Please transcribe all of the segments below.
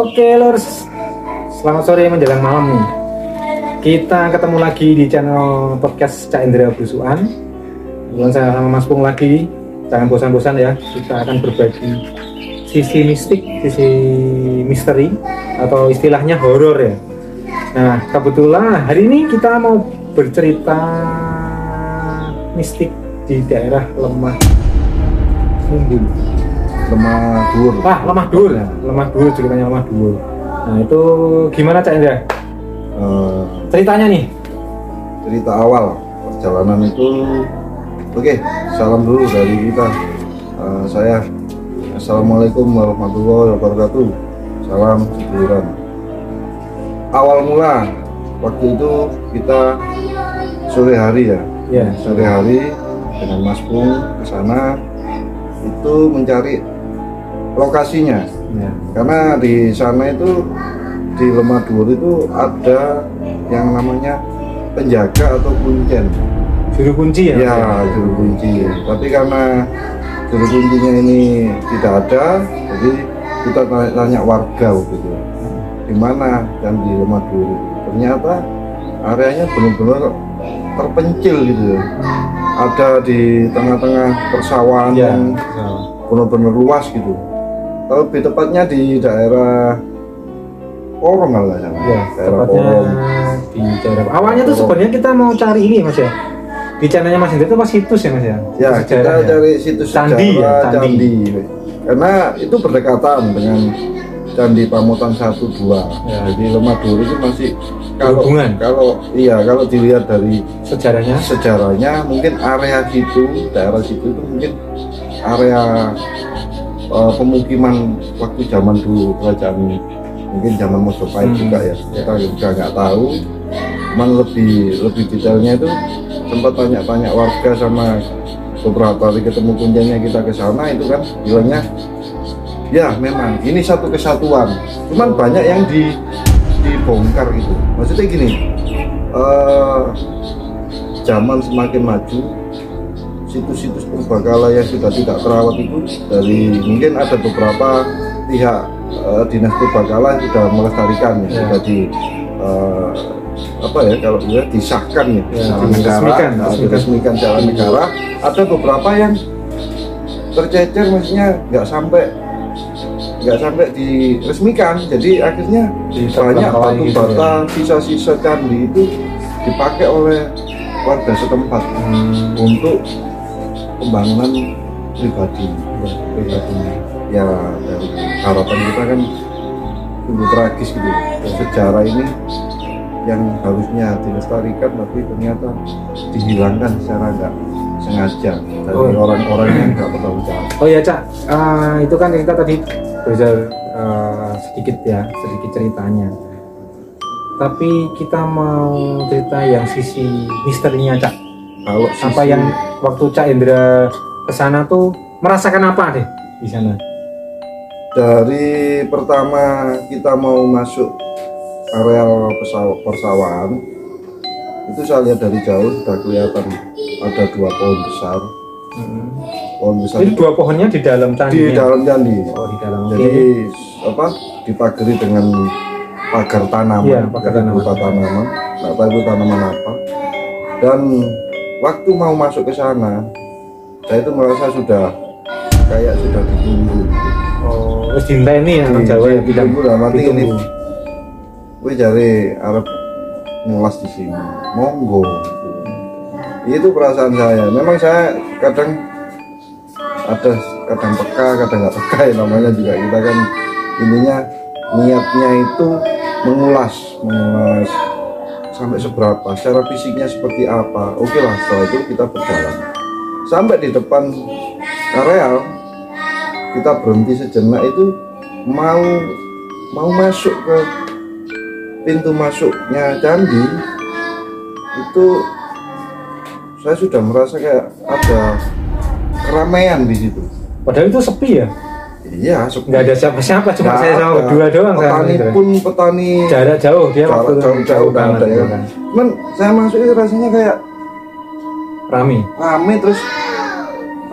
Oke lors, selamat sore menjelang malam nih. Kita ketemu lagi di channel podcast Cak Indra Belusukan. Kebetulan saya sama Mas Pung lagi. Jangan bosan-bosan ya, kita akan berbagi sisi mistik, sisi misteri atau istilahnya horor ya. Nah kebetulan hari ini kita mau bercerita mistik di daerah Lemah Mumbul. Lemah Dhuwur ceritanya Lemah Dhuwur. Nah itu gimana Cak Indra? Ceritanya nih. Cerita awal perjalanan itu, oke, salam dulu dari kita. Saya Assalamualaikum warahmatullahi wabarakatuh. Salam seduluran. Awal mula waktu itu kita sore hari ya. Sore hari dengan Mas Pung ke sana itu mencari lokasinya, karena di sana itu di Lemah Dhuwur itu ada yang namanya penjaga atau kuncen, juru kunci ya? Ya, juru kunci. Tapi karena juru kuncinya ini tidak ada, jadi kita tanya warga gitu, di mana dan di Lemah Dhuwur. Ternyata areanya benar-benar terpencil gitu, ada di tengah-tengah persawahan yang benar-benar luas gitu. Lebih tepatnya di daerah Porong lah ya. Daerah Porong. Di daerah. Awalnya tuh sebenarnya kita mau cari ini Mas ya. Di channelnya Mas Indra itu pas situs ya Mas ya. Ya, kita cari situs Candi. Karena itu berdekatan dengan Candi Pamutan 1 2. Ya, jadi Lemah Dhuwur itu masih kalau dilihat dari sejarahnya mungkin area situ, daerah situ itu mungkin area pemukiman waktu zaman dulu kerajaan, mungkin zaman Majapahit juga ya. Kita juga nggak tahu. Cuman lebih detailnya itu sempat tanya-tanya warga sama beberapa kali ketemu kunjungnya kita ke sana, itu kan bilangnya ya memang ini satu kesatuan. Cuman banyak yang dibongkar gitu. Maksudnya gini, zaman semakin maju, situs-situs purbakala yang sudah tidak terawat itu, dari mungkin ada beberapa pihak dinas purbakala yang sudah melestarikan ya, sudah kalau disahkan ya, diresmikan jalan negara. Ada beberapa yang tercecer, maksudnya nggak sampai diresmikan, jadi akhirnya banyak batu bata sisa-sisa candi itu dipakai oleh warga setempat untuk pembangunan pribadi. Ya, dari harapan kita kan sungguh tragis gitu, sejarah ini yang harusnya dilestarikan tapi ternyata dihilangkan secara nggak sengaja dari orang-orang yang nggak bertanggung jawab. Oh ya Cak, itu kan kita tadi belajar sedikit ceritanya, tapi kita mau cerita yang sisi misterinya Cak. Kalau apa yang waktu Cak Indra kesana tuh merasakan apa deh di sana? Dari pertama kita mau masuk areal persawahan itu, saya lihat dari jauh sudah kelihatan ada 2 pohon besar. Pohon besar. Jadi 2 pohonnya di dalam candi. Di dalam candi. Oh, di dalam. Jadi dipagari dengan pagar tanaman. Iya, pagar tanaman. Nggak tahu itu tanaman apa. Dan waktu mau masuk ke sana, saya itu merasa sudah ditunggu. Oh, wis dinteni ya orang Jawa ya, ditunggu lah, nanti ini wih jari Arab ngulas di sini, monggo. Itu perasaan saya. Memang saya kadang peka, kadang nggak peka ya, namanya juga kita kan ininya niatnya itu mengulas sampai seberapa, secara fisiknya seperti apa. Oke lah, setelah itu kita berjalan sampai di depan areal, kita berhenti sejenak, itu mau masuk ke pintu masuknya candi. Itu saya sudah merasa kayak ada keramaian di situ. Padahal itu sepi ya? Iya, sepi. Nggak ada siapa-siapa, cuma saya sama berdua doang. Petani jarak jauh, dia jauh banget ya. Cuman saya masuk itu rasanya kayak rame, terus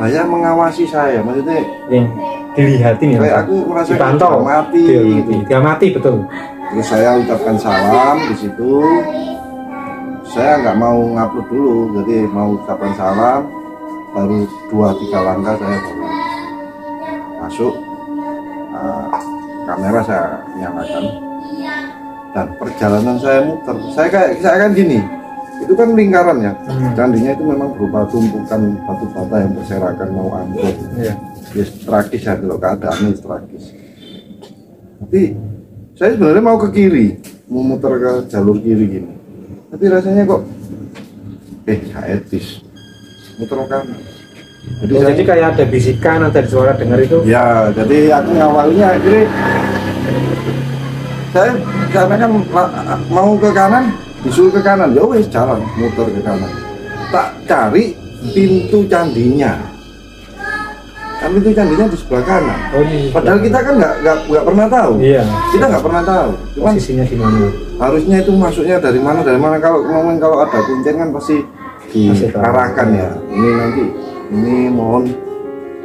banyak mengawasi saya, maksudnya yang dilihatin ya, kayak aku merasa dipantau, mati gitu. Diamati betul. Terus saya ucapkan salam di situ. Saya nggak mau ngupload dulu, jadi mau ucapkan salam, baru 2-3 langkah saya baru masuk. Kamera saya nyalakan dan perjalanan saya muter. Saya kan gini, itu kan lingkaran ya. Candinya itu memang berupa tumpukan batu bata yang berserakan mau ambruk. Iya. Ya tragis ya, kalau keadaannya tragis. Tapi saya sebenarnya mau ke kiri, mau muter ke jalur kiri gini. Tapi rasanya kok gak etis. Muter ke kanan. Jadi kayak ada bisikan, ada suara dengar itu. Ya, jadi aku ngawalnya akhirnya saya karena kan mau ke kanan, disuruh ke kanan, ya wes jalan muter ke kanan. Tak cari pintu candinya. Kan pintu candinya di sebelah kanan. Oh, ini padahal kita kan nggak pernah tahu. Iya. Kita nggak pernah tahu. Cuman posisinya di mana? Harusnya itu masuknya dari mana? Kalau ngomong kalau ada kuncen kan pasti diarahkan ya. Ini nanti, ini mohon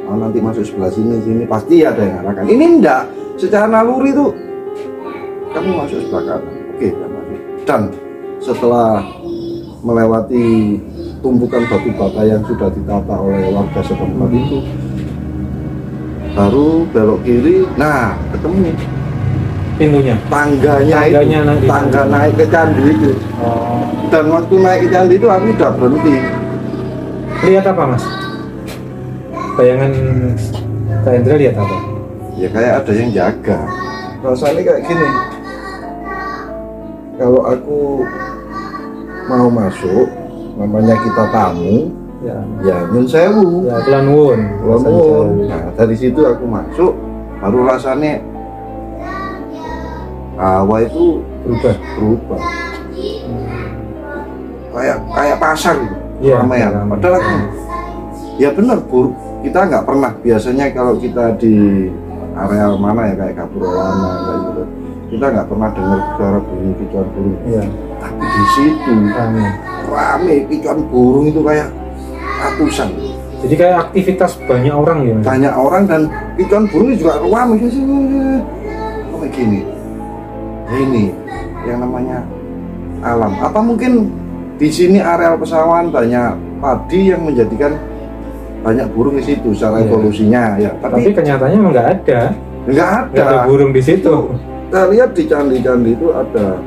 nanti masuk sebelah sini pasti ada yang arahkan. Ini enggak. Secara naluri itu kamu masuk sebelah kanan. Oke, kan masuk. Dan setelah melewati tumpukan batu bata yang sudah ditata oleh warga setempat itu, baru belok kiri. Nah, ketemu pintunya, tangga naik ke candi itu. Dan waktu naik ke candi itu aku udah berhenti. Lihat apa mas? Bayangan Kak Hendra lihat apa? Ya kayak ada yang jaga. Rasanya kayak gini, kalau aku mau masuk, namanya kita tamu, ya nyun sewu, ya kelan wun. Nah dari situ aku masuk, baru rasanya hawa itu berubah. Kayak pasar gitu, ramaian. Padahal aku, ya benar Bu, kita nggak pernah biasanya kalau kita di area mana ya kayak Kapurowana kayak gitu, kita nggak pernah dengar suara bunyi kicauan burung. Iya. Tapi di situ rame kicauan burung itu kayak ratusan. Jadi kayak aktivitas banyak orang ya. Banyak orang dan kicauan burung juga rame kayak gini. Ya ini yang namanya alam. Apa mungkin di sini areal pesawahan banyak padi yang menjadikan banyak burung di situ secara evolusinya ya. Tapi kenyataannya memang nggak ada. Nggak ada burung di situ. Kita lihat di candi-candi itu ada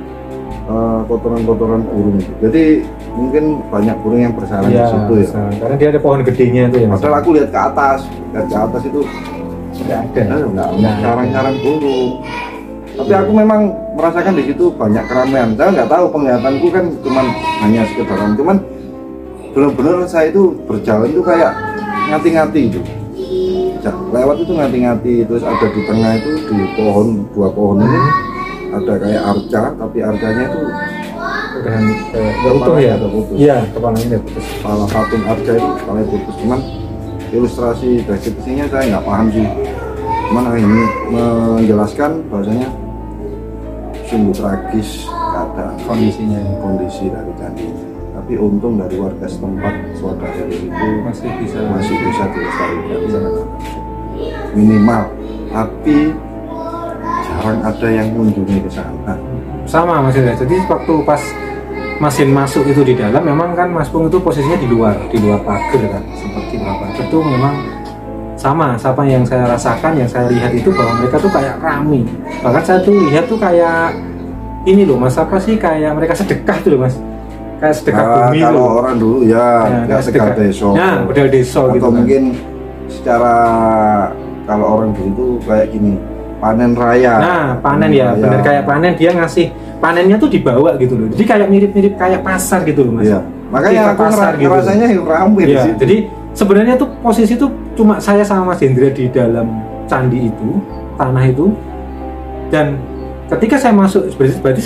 kotoran-kotoran burung itu. Jadi mungkin banyak burung yang bersarang di situ ya. Karena dia ada pohon gedenya itu ya. Padahal aku lihat ke atas itu nggak ada. Nggak sarang-sarang burung. Tapi aku memang merasakan di situ banyak keramaian. Saya nggak tahu, penglihatanku kan cuman hanya sekedaran. Cuman benar-benar saya itu berjalan itu kayak ngati-ngati itu. Lewat itu ngati-ngati, terus ada di tengah itu di pohon, 2 pohon ini ada kayak arca, tapi arcanya itu udah utuh ya? Putus. Iya, kepalanya udah putus. Kepala patung arca itu kepalanya putus. Cuman ilustrasi deskripsinya saya nggak paham sih. Cuman ini menjelaskan bahwasanya sungguh tragis keadaan kondisi dari candi ini. Tapi untung dari warga setempat swadaya itu masih bisa dilestarikan minimal. Tapi jarang ada yang mengunjungi ke sana. Sama Mas Indra. Jadi waktu pas Masin masuk itu di dalam, memang kan Mas Pung itu posisinya di luar pagar kan, seperti di luar pagar itu memang sama yang saya rasakan, yang saya lihat itu bahwa mereka tuh kayak rame. Bahkan saya tuh lihat tuh kayak ini loh Mas, apa sih, kayak mereka sedekah tuh loh Mas, kayak sedekah bumi kalau loh. orang dulu ya sedekah deso. Nah, model deso atau gitu kan. Mungkin secara kalau orang dulu tuh kayak gini, panen raya. Nah, panen ya, bener kayak panen, dia ngasih panennya tuh dibawa gitu loh. Jadi kayak mirip-mirip kayak pasar gitu loh Mas. Iya. Makanya aku rasanya rame di situ. Jadi sebenarnya tuh posisi tuh cuma saya sama Mas Hendra di dalam candi itu, tanah itu. Dan ketika saya masuk, berarti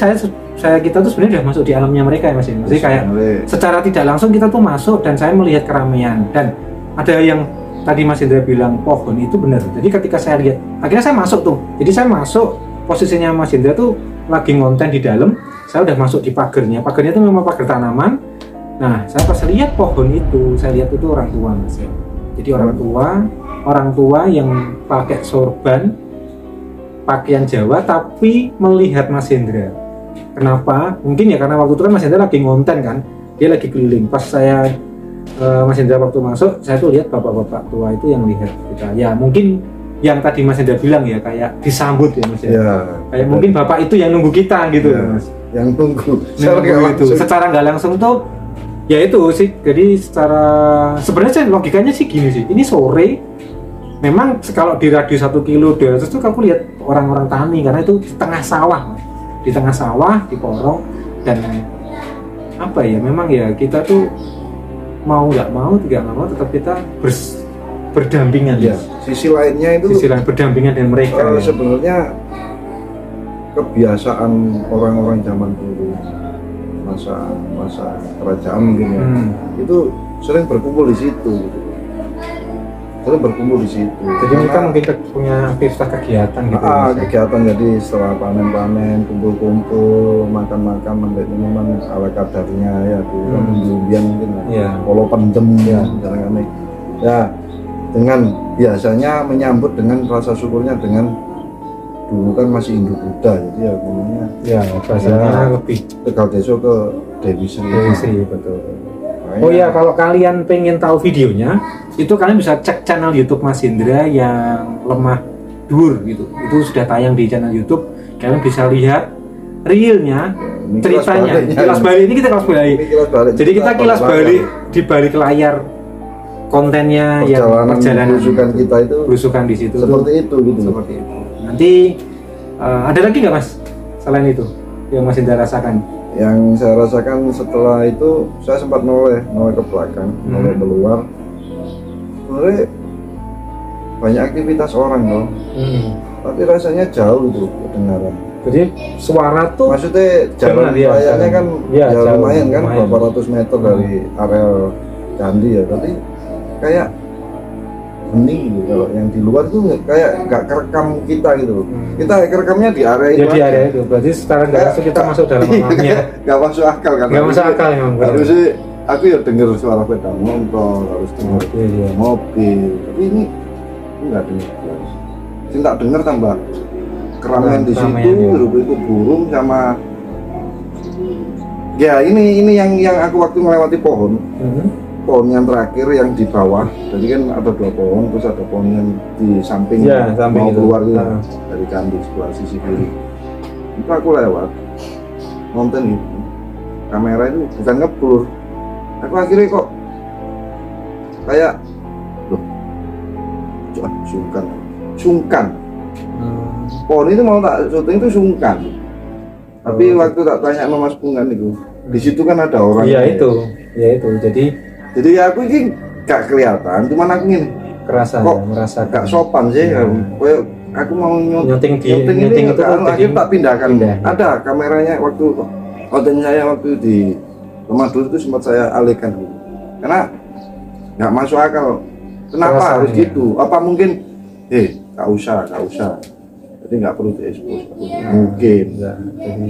kita tuh sebenarnya udah masuk di alamnya mereka ya Mas Hendra. Jadi kayak secara tidak langsung kita tuh masuk dan saya melihat keramaian. Dan ada yang tadi Mas Hendra bilang pohon itu benar. Jadi ketika saya lihat, akhirnya saya masuk tuh. Jadi saya masuk, posisinya Mas Hendra tuh lagi ngonten di dalam. Saya udah masuk di pagernya. Pagernya itu memang pagar tanaman. Nah, saya pas lihat pohon itu, saya lihat itu orang tua Mas. Jadi orang tua yang pakai sorban, pakaian Jawa tapi melihat Mas Hendra. Kenapa? Mungkin ya karena waktu itu kan Mas Hendra lagi ngonten kan, dia lagi keliling. Pas saya Mas Hendra waktu masuk, saya tuh lihat bapak-bapak tua itu yang lihat kita. Ya mungkin yang tadi Mas Hendra bilang ya kayak disambut ya Mas ya. Kayak mungkin bapak itu yang nunggu kita gitu Mas. Yang nunggu Itu secara nggak langsung tuh ya itu sih. Jadi sebenarnya logikanya sih gini sih. Ini sore memang kalau di radius 1 kilo terus tuh aku lihat orang-orang tani karena itu di tengah sawah di porong. Dan apa ya, memang ya kita tuh mau nggak mau tetap kita berdampingan ya. Sisi lain berdampingan dengan mereka ya. Sebenarnya kebiasaan orang-orang zaman dulu, masa kerajaan mungkin ya, itu sering berkumpul di situ gitu. Jadi mereka mungkin punya aktivitas kegiatan gitu. Kegiatan, jadi setelah panen kumpul-kumpul, makan-makan, minuman ala kadarnya ya, umbian mungkin ya. Polo pendem ya, misalnya ya, dengan biasanya menyambut dengan rasa syukurnya dengan dulu kan masih Hindu Buddha, jadi ya ngomongnya ya bahasanya lebih Tegal Deso ke Dewi Sri, betul. Oh ya, kalau kalian pengen tahu videonya, itu kalian bisa cek channel YouTube Mas Hendra yang Lemah Dur gitu. Itu sudah tayang di channel YouTube. Kalian bisa lihat realnya, ceritanya. Kilas balik ini kita kilas balik. Jadi kita kilas balik di balik layar kontennya yang perjalanan belusukan kita itu belusukan di situ. Seperti itu gitu. Seperti itu. Nanti ada lagi nggak Mas selain itu yang Mas Hendra rasakan? Yang saya rasakan setelah itu, saya sempat noleh ke belakang, noleh keluar. Sebenarnya banyak aktivitas orang loh, tapi rasanya jauh itu kedengaran. Jadi suara tuh maksudnya jalan rayanya kan ya lumayan kan, beberapa ratus meter dari areal candi ya, tapi kayak hening gitu. Kalau yang di luar tuh kayak nggak kerekam kita gitu. Kita kerekamnya di area itu. Jadi area itu. Berarti sekarang nggak langsung kita masuk dalam alamnya. Nggak masuk akal kan? Nggak masuk akal memang. Harusnya aku ya dengar suara sepeda motor, harus dengar mobil. Tapi ini nggak dengar. Cinta dengar tambah keramaian di situ, itu burung sama. Ya ini yang aku waktu melewati pohon. Pohon yang terakhir yang di bawah, jadi kan ada 2 pohon, terus ada pohon yang di samping, mau keluar gitu, dari candi sebelah sisi kiri. Itu aku lewat nonton itu, kamera itu bukan ngeblur, aku akhirnya kok kayak loh, sungkan. Pohon itu mau tak syuting itu sungkan, tapi waktu tak tanya sama Mas Pungan itu, di situ kan ada orang. Iya itu, jadi aku ini gak kelihatan, cuman aku ini merasa gak sopan sih. Aku mau nyuting ini itu akhirnya tak pindahkan. Ada kameranya waktu konten saya waktu di Lemah Dur itu sempat saya alihkan gitu. Karena gak masuk akal. Kenapa harus gitu? Apa mungkin gak usah. Jadi gak perlu diekspos. Mungkin.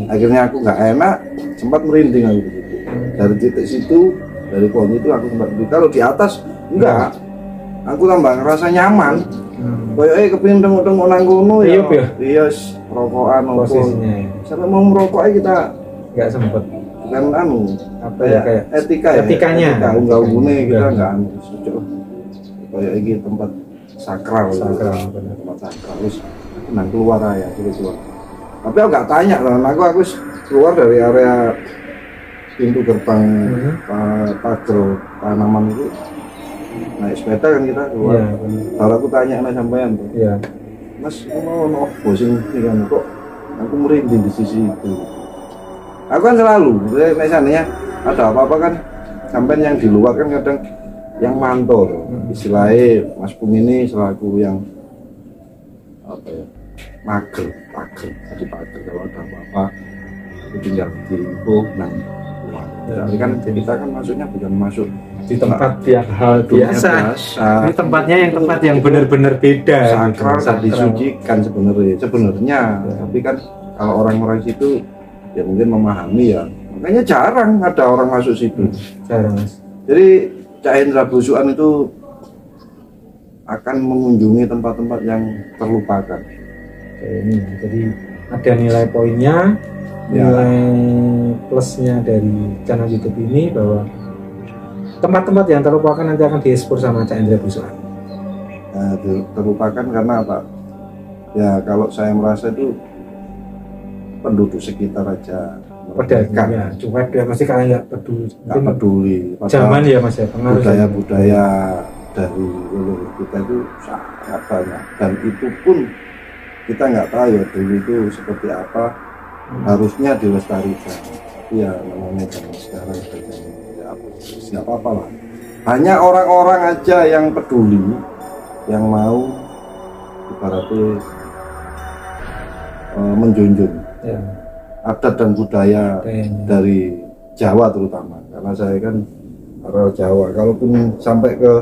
Akhirnya aku gak enak, sempat merinding aku gitu. Dari titik situ, dari pohon itu aku sempat kalau di atas enggak, aku tambah ngerasa nyaman. Kayak kepingin tengok nang kono ya. Iya, rokokan posisinya. Sampai mau merokok kita enggak sempet. Kan apa ya kayak etikanya. Enggak gune kita enggak kayak iki tempat sakral benar. Tempat sakral terus nang keluar ya keluar. Tapi aku enggak tanya lah, aku keluar dari area pintu gerbang pagar tanaman itu, naik sepeda kan kita keluar. Kalau aku tanya sama sampean tuh, Mas mau bosin nih kan kok aku merinding di sisi itu. Aku kan selalu, misalnya ada apa-apa kan sampean yang di luar kan kadang yang mantau, istilahnya Mas Pung ini selaku yang apa ya, pager, jadi pager kalau ada apa-apa itu tinggal di Jadi kan kita kan masuknya bukan masuk di tempat yang hal biasa. Ini tempatnya tempat yang benar-benar beda. Sakral, disucikan sebenarnya. Tapi kan kalau orang-orang situ ya mungkin memahami ya. Makanya jarang ada orang masuk situ. Jarang Mas. Jadi Cak Hendra Belusukan itu akan mengunjungi tempat-tempat yang terlupakan. Oke, ini jadi ada nilai poinnya, nilai plusnya dari channel YouTube ini bahwa tempat-tempat yang terlupakan nanti akan diekspor sama Cak Indra Busuan. Nah, terlupakan karena apa? Ya kalau saya merasa itu penduduk sekitar aja Pedagang ya, cuek ya, masih kalian nggak peduli. nggak peduli. Zaman ya mas ya, pengaruh budaya-budaya dari leluhur kita itu sangat banyak, dan itu pun kita nggak tahu ya dulu itu seperti apa. Harusnya dilestarikan, tapi ya namanya zaman sekarang ya siapa apa lah. Hanya orang-orang aja yang peduli, yang mau ibaratnya menjunjung ya, adat dan budaya dari Jawa terutama, karena saya kan orang Jawa. Kalaupun sampai ke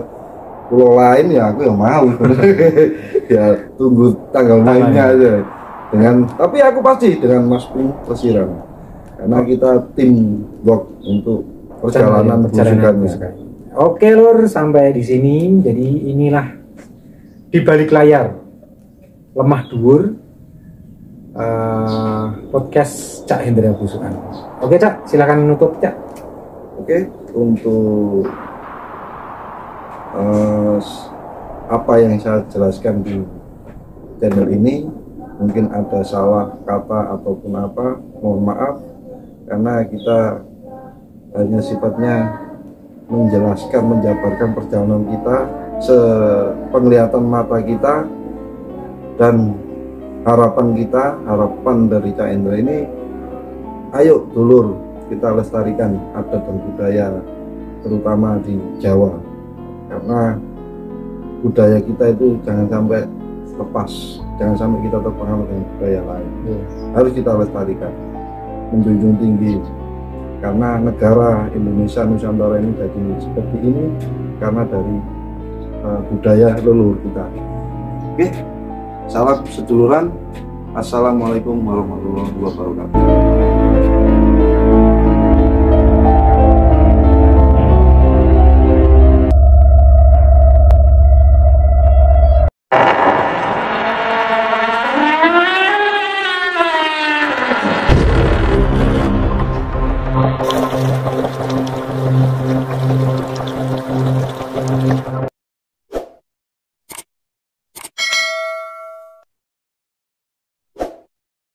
pulau lain ya aku yang mau ya tunggu tanggal mainnya aja tapi aku pasti dengan Mas Pung Lesiran, karena kita tim work untuk perjalanan busukannya. Oke lur, sampai di sini. Jadi inilah di balik layar Lemah Dhuwur podcast Cak Hendra Busuan. Oke Cak, silakan menutup Cak. Oke, untuk apa yang saya jelaskan di channel ini mungkin ada salah kata ataupun apa, mohon maaf, karena kita hanya sifatnya menjelaskan, menjabarkan perjalanan kita sepenglihatan mata kita, dan harapan dari Cak Indra ini, ayo dulur kita lestarikan adat dan budaya terutama di Jawa, karena budaya kita itu jangan sampai lepas, jangan sampai kita terpengaruh dengan budaya lain. Harus kita lestarikan, menjunjung tinggi, karena negara Indonesia Nusantara ini jadi seperti ini karena dari budaya leluhur kita. Oke, salam seduluran. Assalamualaikum warahmatullahi wabarakatuh.